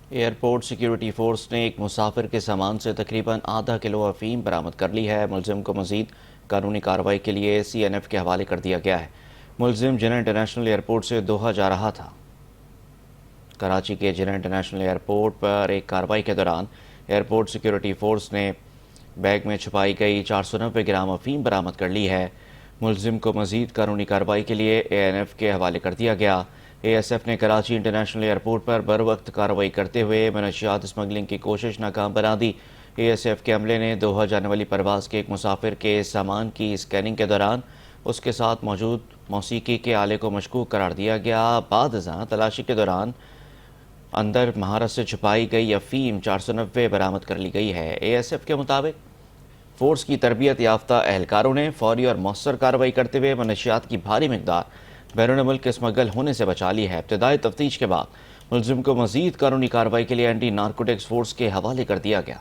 Airport security force نے ایک مسافر کے سامان سے تقریباً آدھا کلو افیم برآمد کر لی ہے۔ ملزم کو مزید قانونی کارروائی کے لیے CNF کے حوالے کر دیا گیا ہے۔ ملزم جناح انٹرنیشنل ایئرپورٹ سے دوحہ جا رہا تھا۔ کراچی کے جناح انٹرنیشنل ایئرپورٹ پر ایک کارروائی کے دوران ایئرپورٹ سیکیورٹی فورس نے بیگ میں چھپائی گئی 490 گرام افیم برآمد کر لی ہے۔ ملزم کو مزید قانونی کارروائی کے لیے ANF کے حوالے کر دیا گیا۔ ASF نے کراچی انٹرنیشنل ایئرپورٹ پر بروقت کارروائی کرتے ہوئے منشیات اسمگلنگ کی کوشش ناکام بنا دی۔ ASF کے عملے نے دوحہ جانے والی پرواز کے ایک مسافر کے سامان کی اسکیننگ کے دوران اس کے ساتھ موجود موسیقی کے آلے کو مشکوک قرار دیا گیا۔ بعد ازاں تلاشی کے دوران اندر مہارت سے چھپائی گئی افیم 490 برآمد کر لی گئی ہے۔ ASF کے مطابق فورس کی تربیت یافتہ اہلکاروں نے فوری اور مؤثر کارروائی کرتے ہوئے منشیات کی بھاری مقدار بیرون ملک اسمگل ہونے سے بچا لی ہے۔ ابتدائی تفتیش کے بعد ملزم کو مزید قانونی کارروائی کے لیے اینٹی نارکوٹکس فورس کے حوالے کر دیا گیا۔